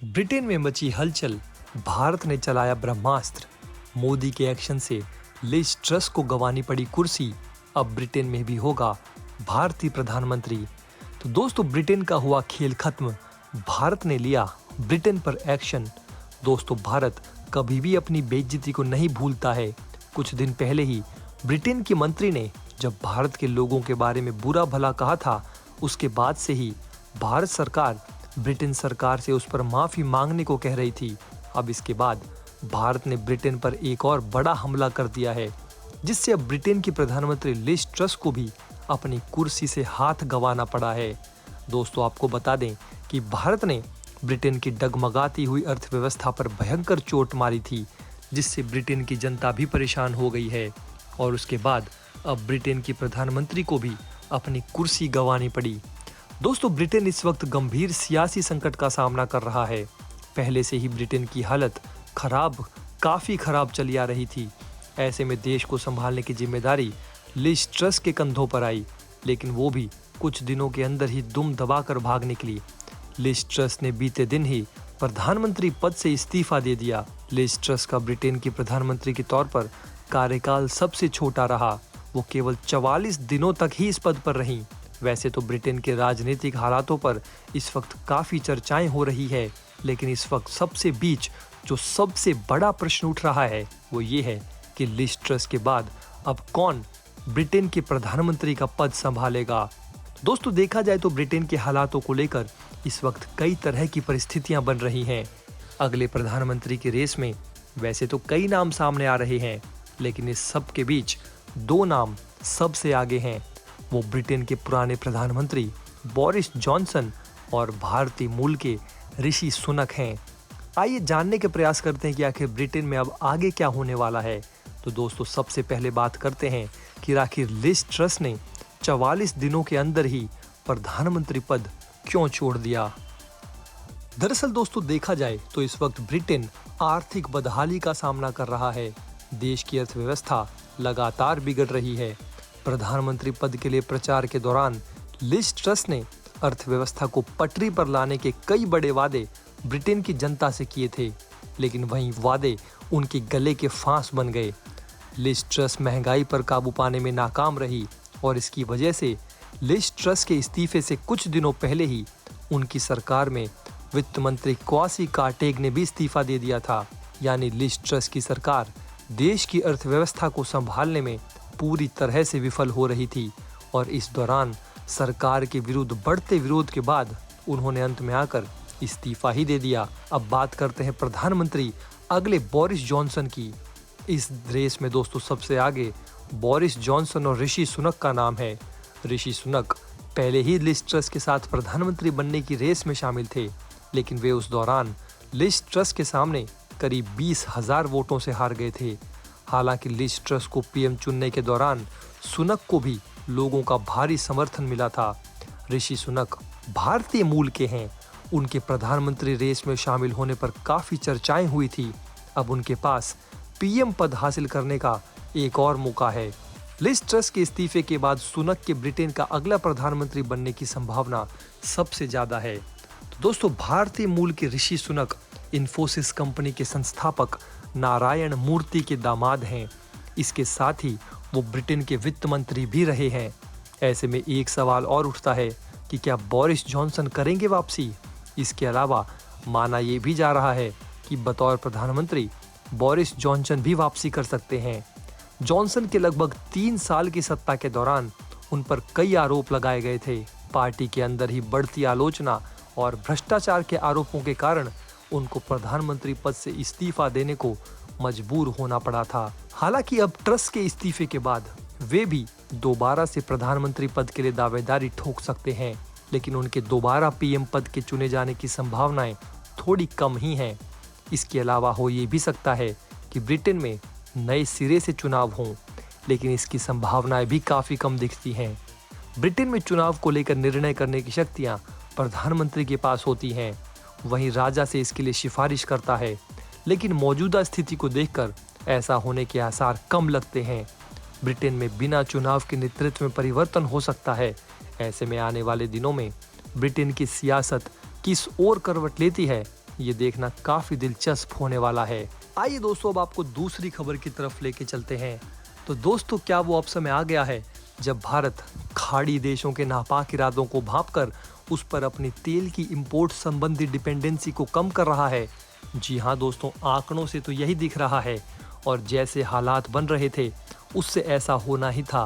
Britain में मची हलचल, भारत ने चलाया ब्रह्मास्त्र, मोदी के एक्शन से लिज ट्रस को गंवानी पड़ी कुर्सी, अब ब्रिटेन में भी होगा भारतीय प्रधानमंत्री। तो दोस्तों, ब्रिटेन का हुआ खेल खत्म, भारत ने लिया ब्रिटेन पर एक्शन। दोस्तों, भारत कभी भी अपनी बेइज्जती को नहीं भूलता है। कुछ दिन पहले ही ब्रिटेन की मंत्री ने जब भारत के लोगों के बारे में बुरा भला कहा था, उसके बाद से ही भारत सरकार ब्रिटेन सरकार से उस पर माफी मांगने को कह रही थी। अब इसके बाद भारत ने ब्रिटेन पर एक और बड़ा हमला कर दिया है, जिससे अब ब्रिटेन की प्रधानमंत्री लिज ट्रस को भी अपनी कुर्सी से हाथ गंवाना पड़ा है। दोस्तों, आपको बता दें कि भारत ने ब्रिटेन की डगमगाती हुई अर्थव्यवस्था पर भयंकर चोट मारी थी, जिससे ब्रिटेन की जनता भी परेशान हो गई है और उसके बाद अब ब्रिटेन की प्रधानमंत्री को भी अपनी कुर्सी गंवानी पड़ी। दोस्तों, ब्रिटेन इस वक्त गंभीर सियासी संकट का सामना कर रहा है। पहले से ही ब्रिटेन की हालत काफी खराब चली आ रही थी। ऐसे में देश को संभालने की जिम्मेदारी लिज ट्रस के कंधों पर आई, लेकिन वो भी कुछ दिनों के अंदर ही दुम दबाकर भाग निकली। लिज ट्रस ने बीते दिन ही प्रधानमंत्री पद से इस्तीफा दे दिया। लिज ट्रस का ब्रिटेन की प्रधानमंत्री के तौर पर कार्यकाल सबसे छोटा रहा। वो केवल 44 दिनों तक ही इस पद पर रहीं। वैसे तो ब्रिटेन के राजनीतिक हालातों पर इस वक्त काफी चर्चाएं हो रही है, लेकिन इस वक्त सबसे बीच जो सबसे बड़ा प्रश्न उठ रहा है वो ये है कि लिज ट्रस के बाद अब कौन ब्रिटेन के प्रधानमंत्री का पद संभालेगा। दोस्तों, देखा जाए तो ब्रिटेन के हालातों को लेकर इस वक्त कई तरह की परिस्थितियां बन रही हैं। अगले प्रधानमंत्री की रेस में वैसे तो कई नाम सामने आ रहे हैं, लेकिन इस सब के बीच दो नाम सबसे आगे हैं। वो ब्रिटेन के पुराने प्रधानमंत्री बोरिस जॉनसन और भारतीय मूल के ऋषि सुनक हैं। आइए जानने के प्रयास करते हैं कि आखिर ब्रिटेन में अब आगे क्या होने वाला है। तो दोस्तों, सबसे पहले बात करते हैं कि आखिर लिज ट्रस ने 44 दिनों के अंदर ही प्रधानमंत्री पद क्यों छोड़ दिया। दरअसल दोस्तों, देखा जाए तो इस वक्त ब्रिटेन आर्थिक बदहाली का सामना कर रहा है। देश की अर्थव्यवस्था लगातार बिगड़ रही है। प्रधानमंत्री पद के लिए प्रचार के दौरान लिज ट्रस ने अर्थव्यवस्था को पटरी पर लाने के कई बड़े वादे ब्रिटेन की जनता से किए थे, लेकिन वहीं वादे उनके गले के फांस बन गए। लिज ट्रस महंगाई पर काबू पाने में नाकाम रही और इसकी वजह से लिज ट्रस के इस्तीफे से कुछ दिनों पहले ही उनकी सरकार में वित्त मंत्री क्वासी कार्टेग ने भी इस्तीफा दे दिया था। यानी लिज ट्रस की सरकार देश की अर्थव्यवस्था को संभालने में पूरी तरह से विफल हो रही थी और इस दौरान सरकार के विरुद्ध बढ़ते विरोध के बाद उन्होंने अंत में आकर इस्तीफा ही दे दिया। अब बात करते हैं प्रधानमंत्री अगले बोरिस जॉनसन की। इस रेस में दोस्तों सबसे आगे बोरिस जॉनसन और ऋषि सुनक का नाम है। ऋषि सुनक पहले ही लिज ट्रस के साथ प्रधानमंत्री बनने की रेस में शामिल थे, लेकिन वे उस दौरान लिज ट्रस के सामने करीब 20,000 वोटों से हार गए थे। हालांकि लिज ट्रस को पीएम चुनने के दौरान सुनक को भी लोगों का भारी समर्थन मिला था। ऋषि सुनक भारतीय मूल के हैं। उनके प्रधानमंत्री रेस में शामिल होने पर काफी चर्चाएं हुई थी। अब उनके पास पीएम पद हासिल करने का एक और मौका है। लिज ट्रस के इस्तीफे के बाद सुनक के ब्रिटेन का अगला प्रधानमंत्री बनने की संभावना सबसे ज्यादा है। तो दोस्तों, भारतीय मूल के ऋषि सुनक इन्फोसिस कंपनी के संस्थापक नारायण मूर्ति के दामाद हैं। इसके साथ ही वो ब्रिटेन के वित्त मंत्री भी रहे हैं। ऐसे में एक सवाल और उठता है कि क्या बोरिस जॉनसन करेंगे वापसी। इसके अलावा माना ये भी जा रहा है कि बतौर प्रधानमंत्री बोरिस जॉनसन भी वापसी कर सकते हैं। जॉनसन के लगभग 3 साल की सत्ता के दौरान उन पर कई आरोप लगाए गए थे। पार्टी के अंदर ही बढ़ती आलोचना और भ्रष्टाचार के आरोपों के कारण उनको प्रधानमंत्री पद से इस्तीफा देने को मजबूर होना पड़ा था। हालांकि अब ट्रस के इस्तीफे के बाद वे भी दोबारा से प्रधानमंत्री पद के लिए दावेदारी ठोक सकते हैं, लेकिन उनके दोबारा पीएम पद के चुने जाने की संभावनाएं थोड़ी कम ही हैं। इसके अलावा हो ये भी सकता है कि ब्रिटेन में नए सिरे से चुनाव हों, लेकिन इसकी संभावनाएं भी काफी कम दिखती हैं। ब्रिटेन में चुनाव को लेकर निर्णय करने की शक्तियां प्रधानमंत्री के पास होती हैं, वहीं राजा से इसके लिए सिफारिश करता है, लेकिन मौजूदा स्थिति को देखकर ऐसा होने के आसार कम लगते हैं। ब्रिटेन में बिना चुनाव के नेतृत्व में परिवर्तन हो सकता है। ऐसे में आने वाले दिनों में ब्रिटेन की सियासत किस ओर करवट लेती है, ये देखना काफी दिलचस्प होने वाला है। आइए दोस्तों, अब आपको दूसरी खबर की तरफ लेके चलते हैं। तो दोस्तों, क्या वो अब समय आ गया है जब भारत खाड़ी देशों के नापाक इरादों को भांपकर उस पर अपनी तेल की इंपोर्ट संबंधी डिपेंडेंसी को कम कर रहा है? जी हाँ दोस्तों, आंकड़ों से तो यही दिख रहा है और जैसे हालात बन रहे थे उससे ऐसा होना ही था,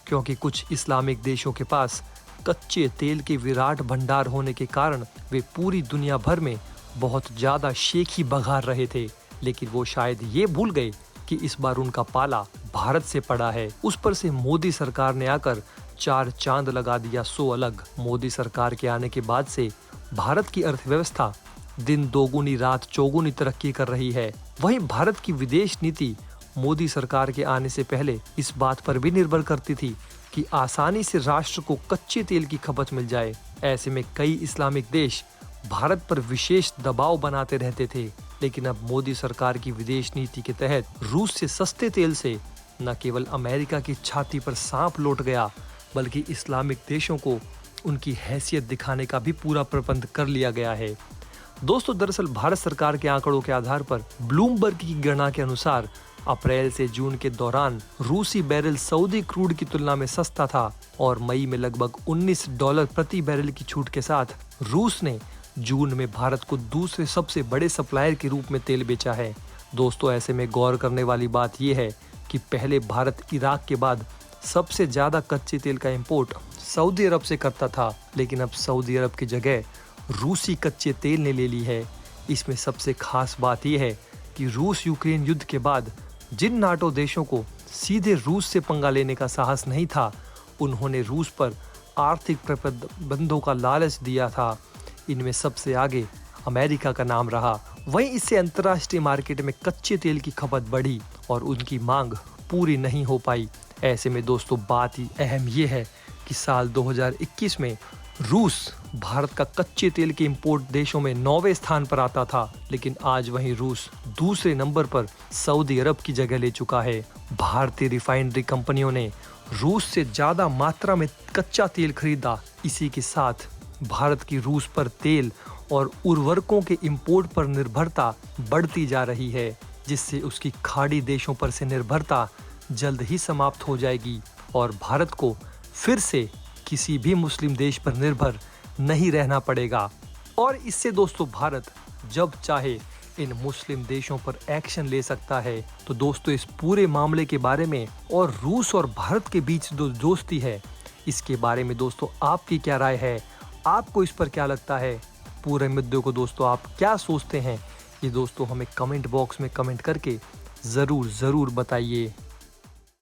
क्योंकि कुछ इस्लामिक देशों के पास कच्चे तेल के विराट भंडार होने के कारण वे पूरी दुनिया भर में बहुत ज्यादा शेखी बघार रहे थे। लेकिन वो शायद ये भूल गए कि इस बार उनका पाला भारत से पड़ा है। उस पर से मोदी सरकार ने आकर चार चांद लगा दिया सो अलग। मोदी सरकार के आने के बाद से भारत की अर्थव्यवस्था दिन दोगुनी रात चौगुनी तरक्की कर रही है। वहीं भारत की विदेश नीति मोदी सरकार के आने से पहले इस बात पर भी निर्भर करती थी कि आसानी से राष्ट्र को कच्चे तेल की खपत मिल जाए। ऐसे में कई इस्लामिक देश भारत पर विशेष दबाव बनाते रहते थे। लेकिन अब मोदी सरकार की विदेश नीति के तहत रूस से सस्ते तेल से न केवल अमेरिका की छाती पर सांप लौट गया, बल्कि इस्लामिक देशों को उनकी हैसियत दिखाने का भी पूरा प्रबंध कर लिया गया है। दोस्तों, दरअसल भारत सरकार के आंकड़ों के आधार पर ब्लूमबर्ग की गणना के अनुसार अप्रैल से जून के दौरान रूसी बैरल सऊदी क्रूड की तुलना में सस्ता था और मई में लगभग $19 प्रति बैरल की छूट के साथ रूस ने जून में भारत को दूसरे सबसे बड़े सप्लायर के रूप में तेल बेचा है। दोस्तों, ऐसे में गौर करने वाली बात यह है कि पहले भारत इराक के बाद सबसे ज्यादा कच्चे तेल का इंपोर्ट सऊदी अरब से करता था, लेकिन अब सऊदी अरब की जगह रूसी कच्चे तेल ने ले ली है। इसमें सबसे खास बात यह है कि रूस यूक्रेन युद्ध के बाद जिन नाटो देशों को सीधे रूस से पंगा लेने का साहस नहीं था, उन्होंने रूस पर आर्थिक प्रतिबंधों का लालच दिया था। इनमें सबसे आगे अमेरिका का नाम रहा। वहीं इससे अंतर्राष्ट्रीय मार्केट में कच्चे तेल की खपत बढ़ी और उनकी मांग पूरी नहीं हो पाई। ऐसे में दोस्तों, बात ही अहम ये है कि साल 2021 में रूस भारत का कच्चे तेल के इंपोर्ट देशों में 9वें स्थान पर आता था, लेकिन आज वहीं रूस दूसरे नंबर पर सऊदी अरब की जगह ले चुका है। भारतीय रिफाइनरी कंपनियों ने रूस से ज्यादा मात्रा में कच्चा तेल खरीदा। इसी के साथ भारत की रूस पर तेल और उर्वरकों के इंपोर्ट पर निर्भरता बढ़ती जा रही है, जिससे उसकी खाड़ी देशों पर से निर्भरता जल्द ही समाप्त हो जाएगी और भारत को फिर से किसी भी मुस्लिम देश पर निर्भर नहीं रहना पड़ेगा। और इससे दोस्तों, भारत जब चाहे इन मुस्लिम देशों पर एक्शन ले सकता है। तो दोस्तों, इस पूरे मामले के बारे में और रूस और भारत के बीच जो दोस्ती है, इसके बारे में दोस्तों आपकी क्या राय है? आपको इस पर क्या लगता है? पूरे मुद्दे को दोस्तों आप क्या सोचते हैं? ये दोस्तों हमें कमेंट बॉक्स में कमेंट करके ज़रूर बताइए।